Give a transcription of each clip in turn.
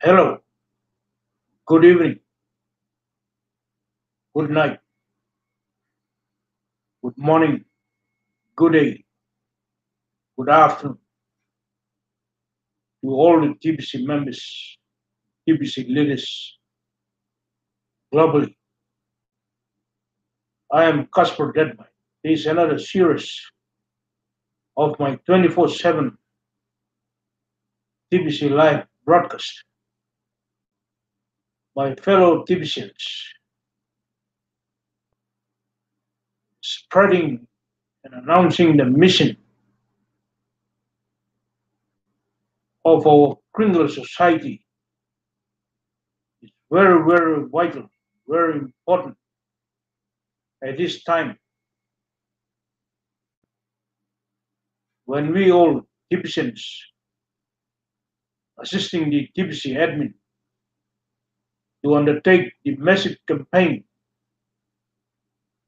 Hello, good evening, good night, good morning, good day, good afternoon to all the TBC members, TBC leaders globally. I am Casper Deadman. This is another series of my 24/7 TBC live broadcast. My fellow TBCians, spreading and announcing the mission of our Kringle society is very, very vital, very important at this time when we all TBCians assisting the TBC admin to undertake the massive campaign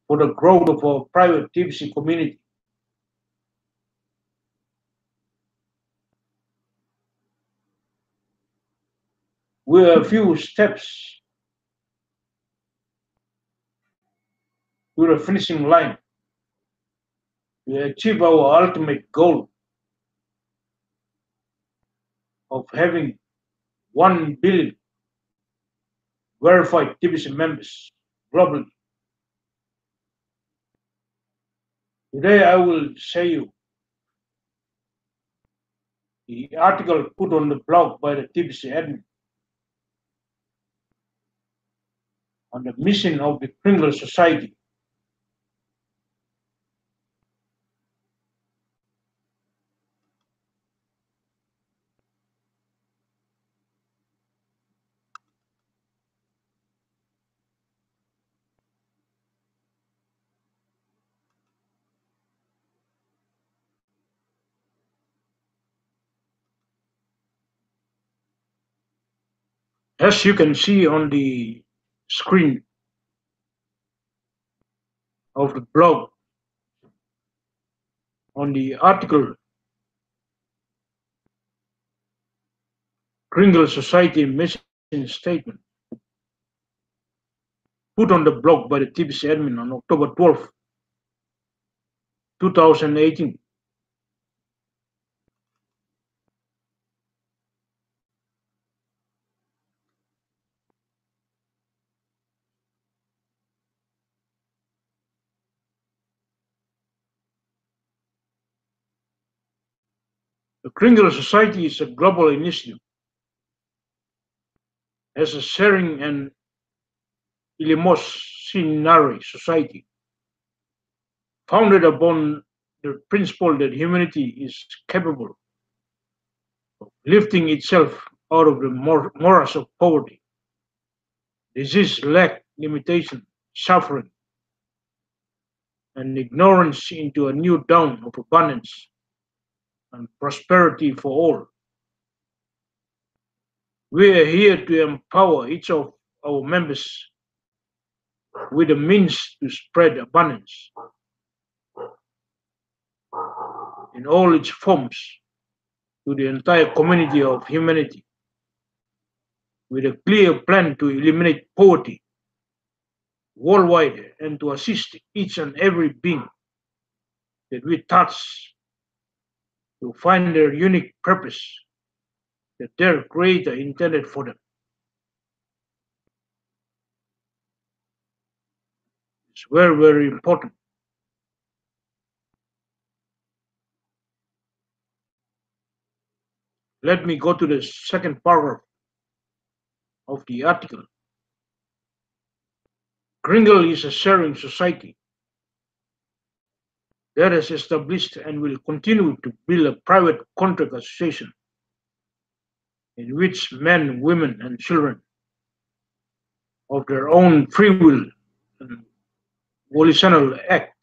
for the growth of our private TBC community. We are a few steps to the finishing line to achieve our ultimate goal of having 1 billion verified TBC members globally. Today I will show you the article put on the blog by the TBC admin on the mission of the Kringle Society. As you can see on the screen of the blog, on the article Kringle Society Mission Statement put on the blog by the TBC admin on October 12, 2018. The Kringle Society is a global initiative as a sharing and eleemosynary society founded upon the principle that humanity is capable of lifting itself out of the morass of poverty, disease, lack, limitation, suffering, and ignorance into a new dawn of abundance and prosperity for all. We are here to empower each of our members with the means to spread abundance in all its forms to the entire community of humanity, with a clear plan to eliminate poverty worldwide and to assist each and every being that we touch to find their unique purpose that their Creator intended for them. It's very, very important. Let me go to the second paragraph of the article. Kringle is a sharing society that has established and will continue to build a private contract association in which men, women, and children of their own free will and volitional act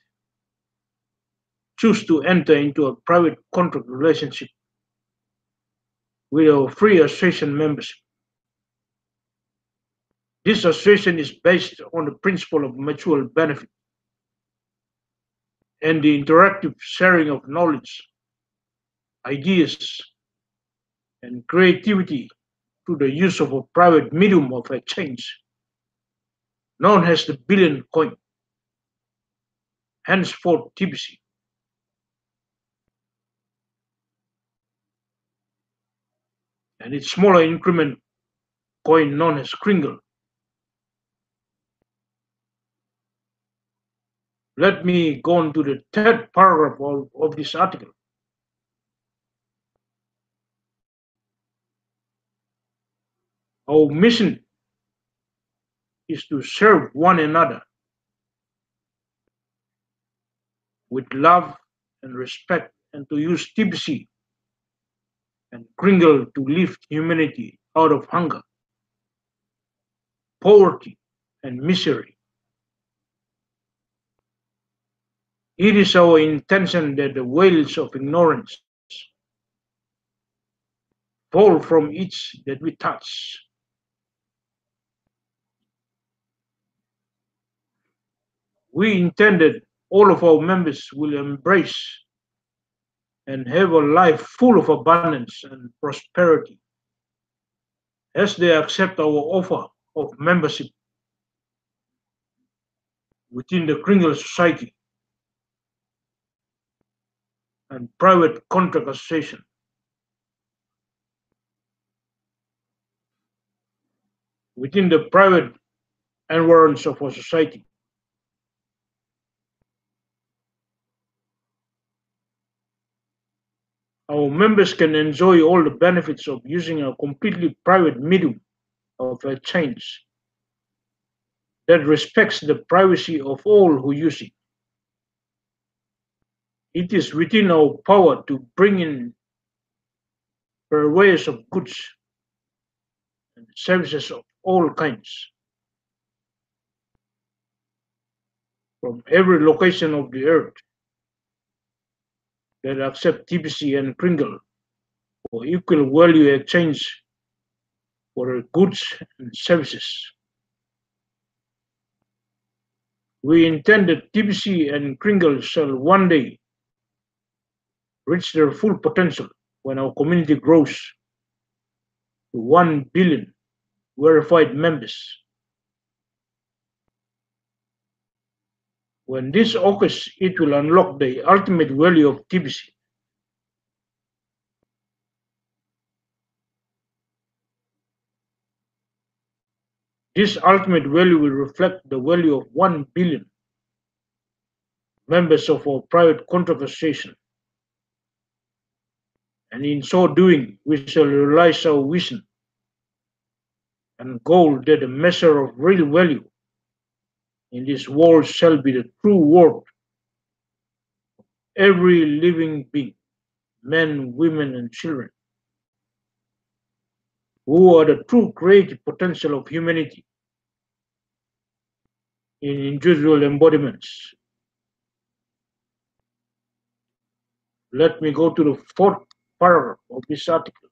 choose to enter into a private contract relationship with our free association membership. This association is based on the principle of mutual benefit and the interactive sharing of knowledge, ideas, and creativity through the use of a private medium of exchange known as the billion coin, henceforth TBC, and its smaller increment coin known as Kringle. Let me go on to the third paragraph of this article. Our mission is to serve one another with love and respect and to use TBC and Kringle to lift humanity out of hunger, poverty, and misery. It is our intention that the veils of ignorance fall from each that we touch. We intend that all of our members will embrace and have a life full of abundance and prosperity as they accept our offer of membership within the Kringle Society and Private Contract Association. Within the private environs of our society, our members can enjoy all the benefits of using a completely private medium of exchange that respects the privacy of all who use it. It is within our power to bring in purveyors of goods and services of all kinds from every location of the earth that accept TBC and Kringle for equal value exchange for their goods and services. We intend that TBC and Kringle shall one day reach their full potential when our community grows to 1 billion verified members. When this occurs, it will unlock the ultimate value of TBC. This ultimate value will reflect the value of 1 billion members of our private contract association. And in so doing, we shall realize our vision and goal that the measure of real value in this world shall be the true worth of every living being, men, women, and children, who are the true creative potential of humanity in individual embodiments. Let me go to the fourth paragraph of this article.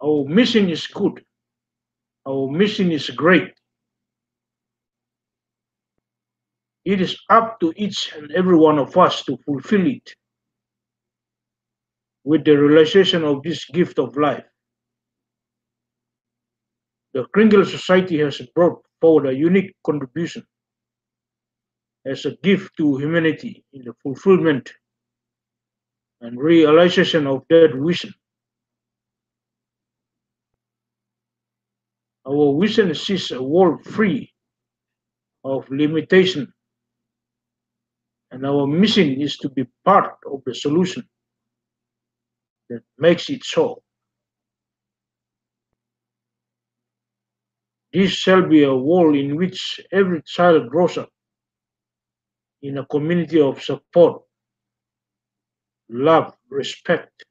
Our mission is good. Our mission is great. It is up to each and every one of us to fulfill it with the realization of this gift of life. The Kringle Society has brought forward a unique contribution as a gift to humanity in the fulfillment and realization of that vision. Our vision sees a world free of limitation, and our mission is to be part of the solution that makes it so. This shall be a world in which every child grows up in a community of support, love, respect,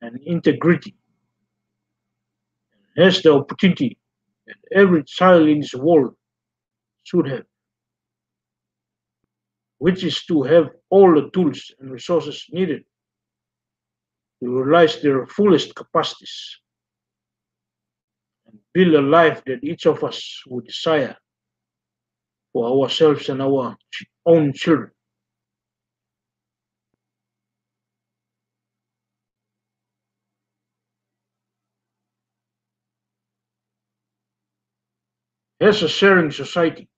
and integrity, and has the opportunity that every child in this world should have, which is to have all the tools and resources needed to realize their fullest capacities and build a life that each of us would desire for ourselves and our own children. As a sharing society,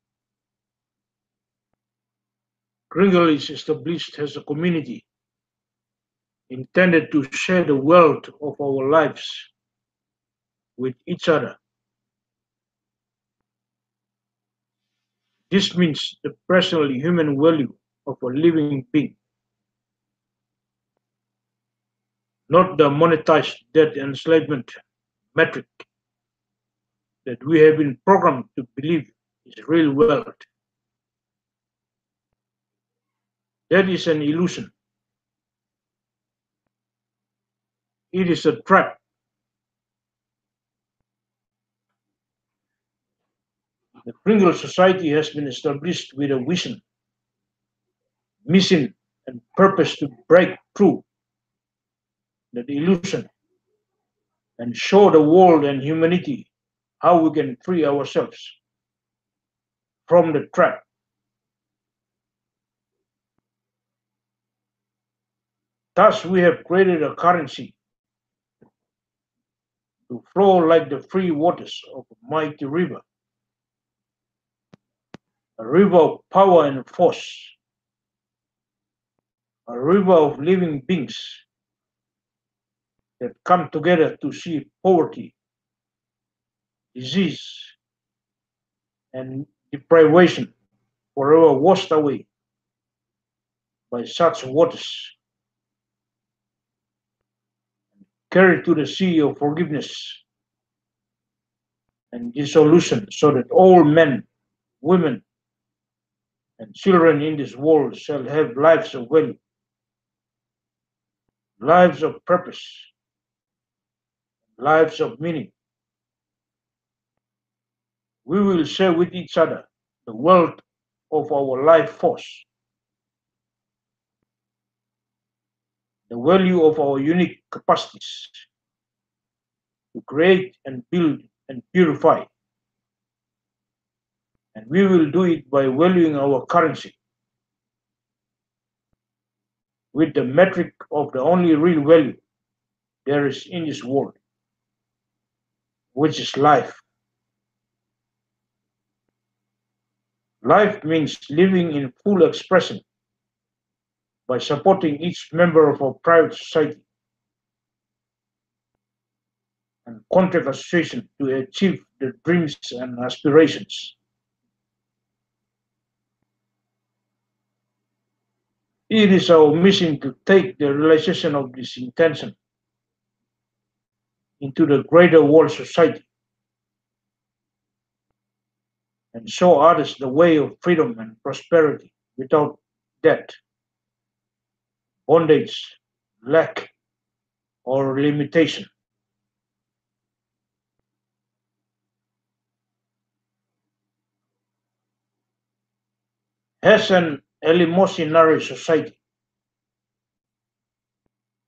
Kringle is established as a community intended to share the wealth of our lives with each other. This means the personal human value of a living being, not the monetized debt enslavement metric that we have been programmed to believe is real wealth. That is an illusion. It is a trap. The Kringle Society has been established with a vision, mission, and purpose to break through that illusion and show the world and humanity how we can free ourselves from the trap. Thus, we have created a currency to flow like the free waters of a mighty river, a river of power and force, a river of living beings that come together to see poverty, disease, and deprivation forever washed away by such waters, carried to the sea of forgiveness and dissolution, so that all men, women, and children in this world shall have lives of value, lives of purpose, lives of meaning. We will share with each other the wealth of our life force, the value of our unique capacities to create and build and purify. And we will do it by valuing our currency with the metric of the only real value there is in this world, which is life. Life means living in full expression by supporting each member of our private society and contract association to achieve their dreams and aspirations. It is our mission to take the realization of this intention into the greater world society and show others the way of freedom and prosperity without debt, bondage, lack, or limitation. As an eleemosynary society,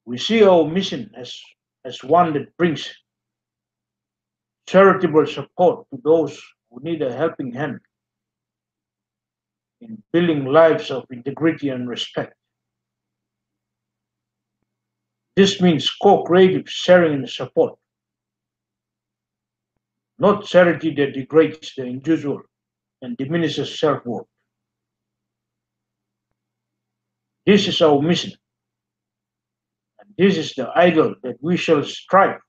we see our mission as one that brings charitable support to those who need a helping hand in building lives of integrity and respect. This means co-creative sharing and support, not charity that degrades the individual and diminishes self-worth. This is our mission, and this is the ideal that we shall strive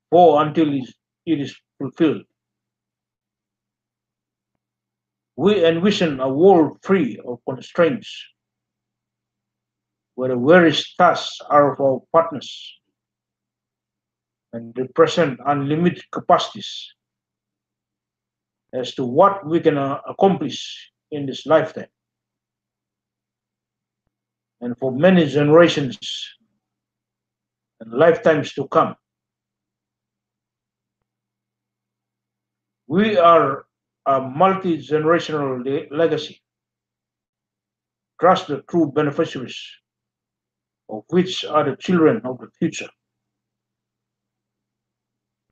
for until it is fulfilled. We envision a world free of constraints, where the various tasks are of our partners and represent unlimited capacities as to what we can accomplish in this lifetime and for many generations and lifetimes to come. We are a multi-generational legacy, trust the true beneficiaries of which are the children of the future,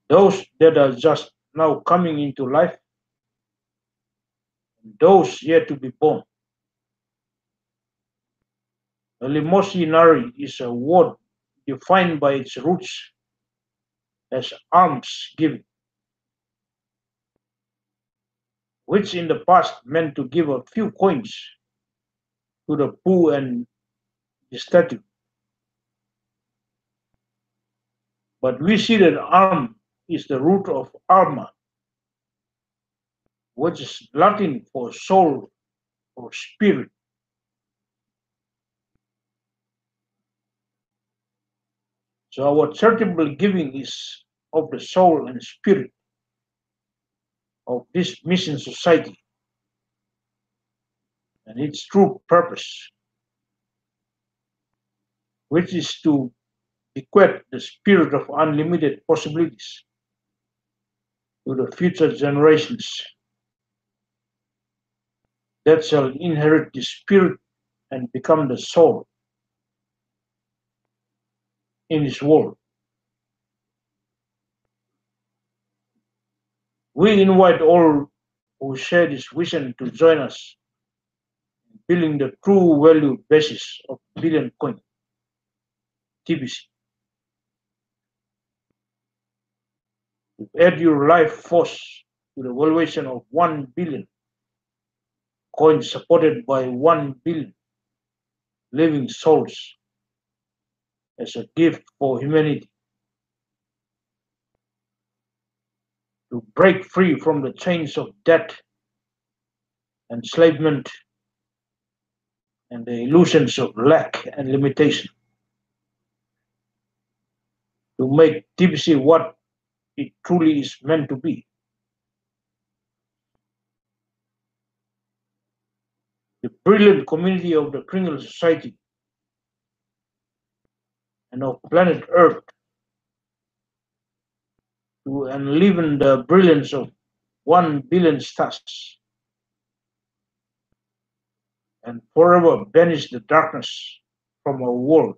those that are just now coming into life, and those yet to be born. Eleemosynary is a word defined by its roots as alms giving. which in the past meant to give a few coins to the poor and destitute. But we see that alm is the root of alma, which is Latin for soul or spirit. So our charitable giving is of the soul and spirit of this mission society and its true purpose, which is to bequeath the spirit of unlimited possibilities to the future generations that shall inherit the spirit and become the soul in this world. We invite all who share this vision to join us in building the true value basis of billion coin TBC. To add your life force to the valuation of 1 billion coins supported by 1 billion living souls as a gift for humanity to break free from the chains of debt, enslavement, and the illusions of lack and limitation, to make TBC what it truly is meant to be. The brilliant community of the Kringle Society and of planet Earth to enliven the brilliance of 1 billion stars and forever banish the darkness from our world.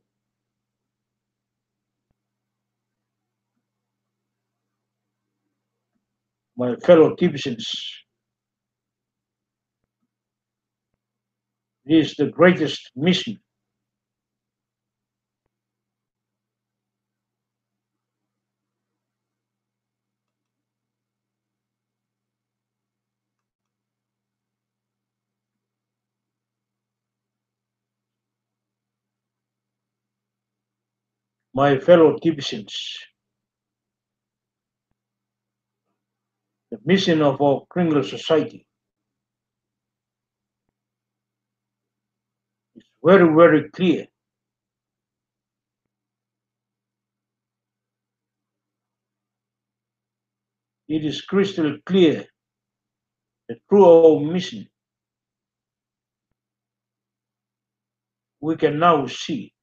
My fellow Tibetans, this is the greatest mission my fellow Tibetans. The mission of our Kringle Society is very, very clear. It is crystal clear that through our mission, we can now see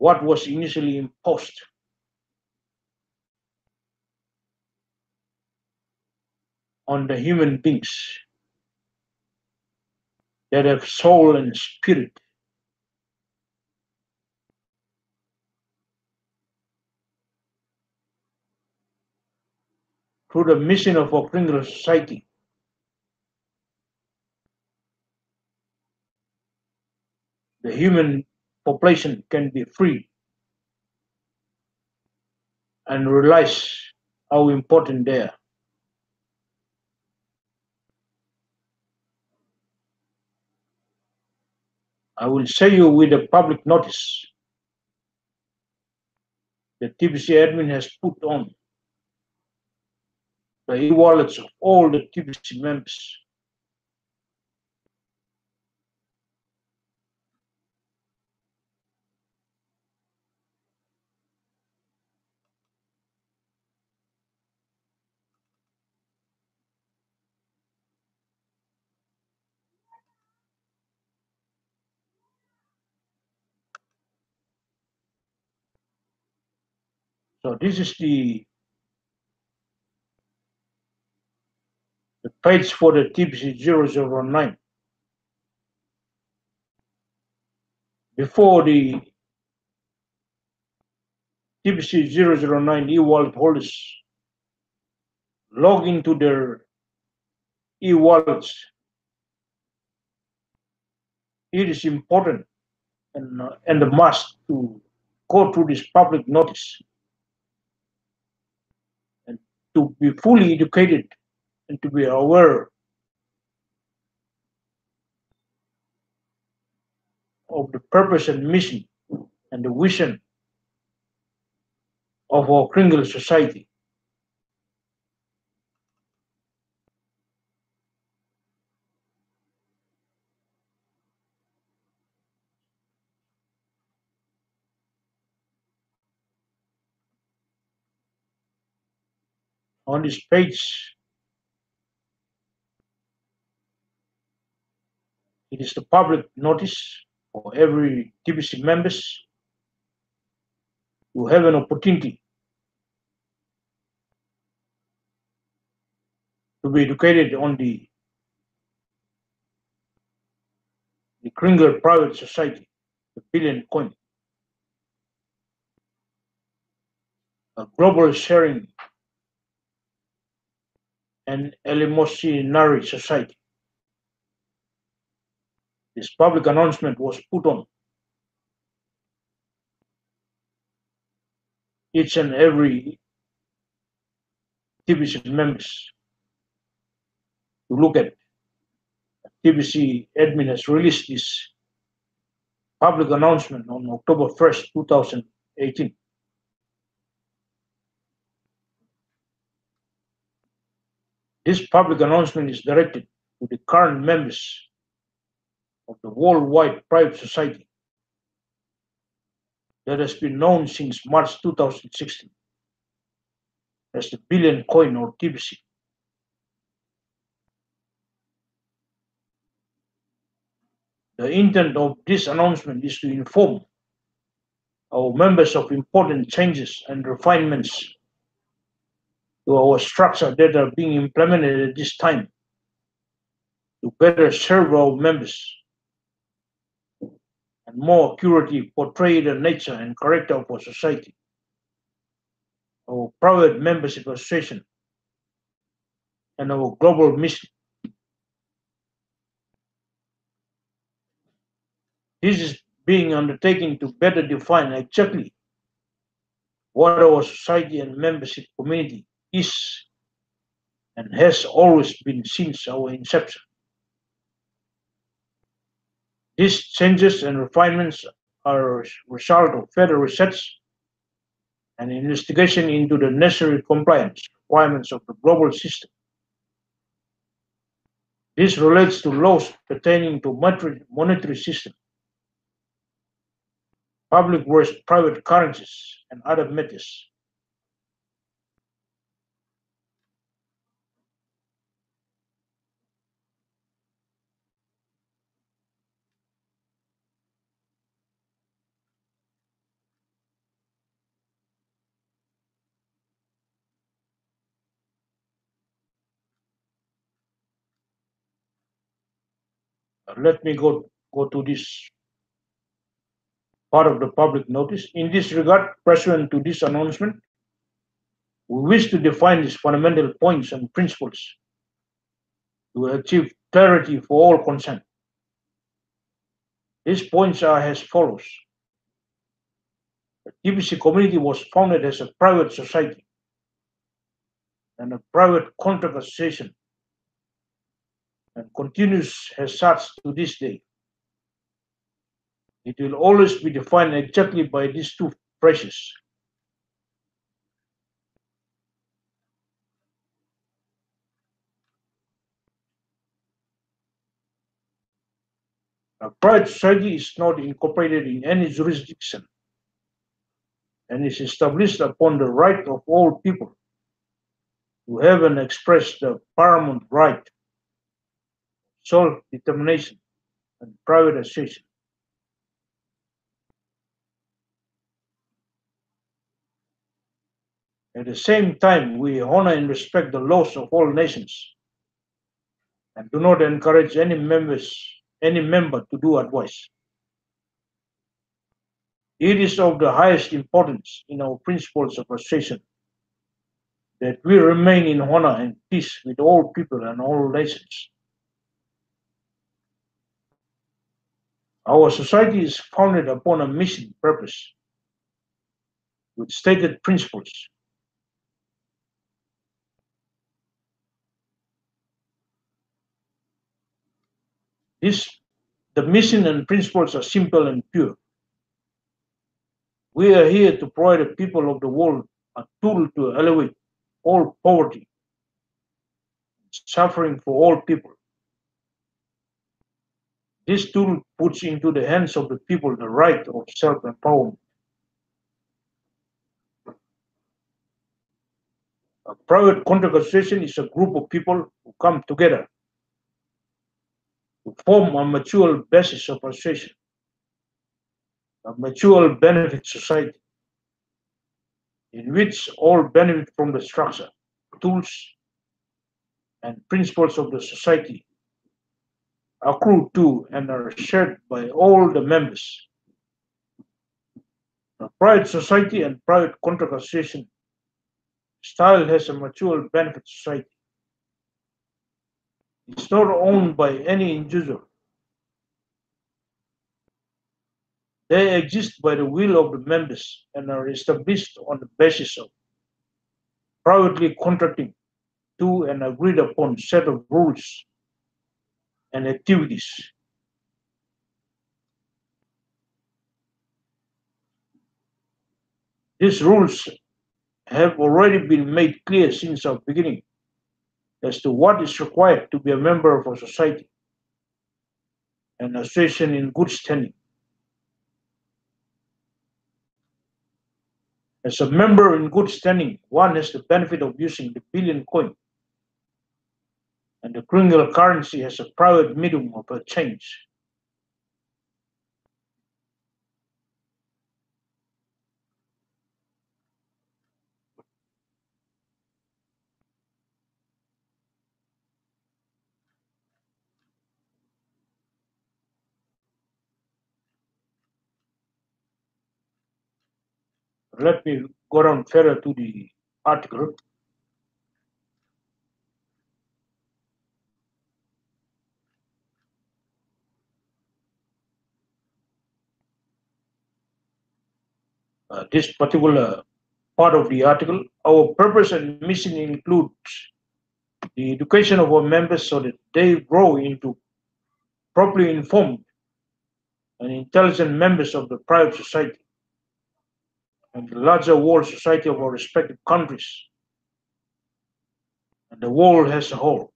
what was initially imposed on the human beings that have soul and spirit. Through the mission of our Kringle Society, the human population can be free and realize how important they are. I will say you with a public notice that TBC admin has put on the e-wallets of all the TBC members. So this is the page for the TBC 009. Before the TBC 009 e-wallet holders log into their e-wallets, it is important and a must to go through this public notice and to be fully educated and to be aware of the purpose and mission and the vision of our Kringle society. On this page, it is the public notice for every TBC members to have an opportunity to be educated on the Kringle private society, the billion coin, a global sharing and eleemosynary society. This public announcement was put on each and every TBC members to look at. TBC admin has released this public announcement on October 1st, 2018. This public announcement is directed to the current members of the worldwide private society that has been known since March 2016 as the Billion Coin or TBC. The intent of this announcement is to inform our members of important changes and refinements to our structure that are being implemented at this time to better serve our members and more accurately portray the nature and character of our society, our private membership association, and our global mission. This is being undertaken to better define exactly what our society and membership community is and has always been since our inception. These changes and refinements are a result of further research and investigation into the necessary compliance requirements of the global system. This relates to laws pertaining to monetary system, public versus private currencies, and other matters. Let me go to this part of the public notice. In this regard, pursuant to this announcement, we wish to define these fundamental points and principles to achieve clarity for all concerned. These points are as follows. The TBC community was founded as a private society and a private contract association and continues as such to this day. It will always be defined exactly by these two phrases. A private society is not incorporated in any jurisdiction and is established upon the right of all people to have and express the paramount right, self-determination, and private association. At the same time, we honor and respect the laws of all nations and do not encourage any member to do otherwise. It is of the highest importance in our principles of association that we remain in honor and peace with all people and all nations. Our society is founded upon a mission purpose with stated principles. This, the mission and principles are simple and pure. We are here to provide the people of the world a tool to elevate all poverty, suffering for all people. This tool puts into the hands of the people the right of self-empowerment. A private contract association is a group of people who come together to form a mutual basis of association, a mutual benefit society in which all benefit from the structure, tools, and principles of the society accrue to and are shared by all the members. A private society and private contract association style has a mutual benefit society. It's not owned by any individual. They exist by the will of the members and are established on the basis of privately contracting to an agreed upon set of rules and activities. These rules have already been made clear since our beginning as to what is required to be a member of a society, an association in good standing. As a member in good standing, one has the benefit of using the billion coin, and the Kringle currency has a private medium of exchange. Let me go down further to the article. This particular part of the article, our purpose and mission includes the education of our members so that they grow into properly informed and intelligent members of the private society and the larger world society of our respective countries and the world as a whole.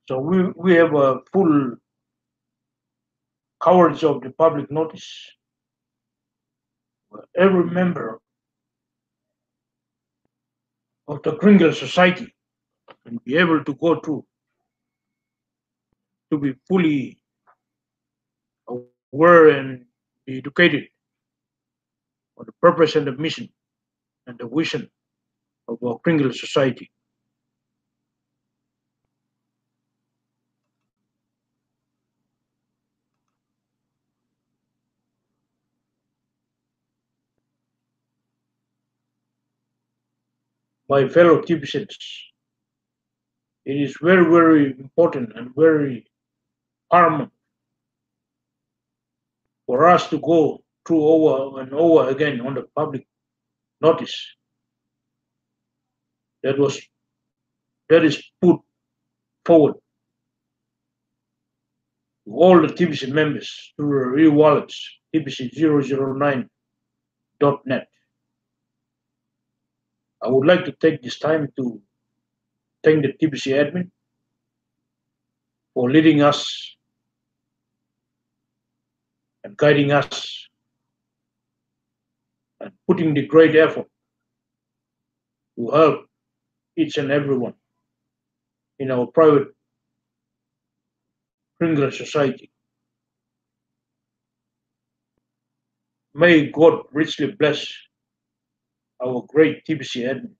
So we have a full coverage of the public notice. Every member of the Kringle society can be able to go through to be fully aware and be educated on the purpose and the mission and the vision of our Kringle society. My fellow citizens, it is very, very important and very paramount for us to go through over and over again on the public notice that was that is put forward to all the TBC members through the e-wallets tbc009.net. I would like to take this time to thank the TBC admin for leading us and guiding us and putting the great effort to help each and everyone in our private Kringle society. May God richly bless our great TBC admin.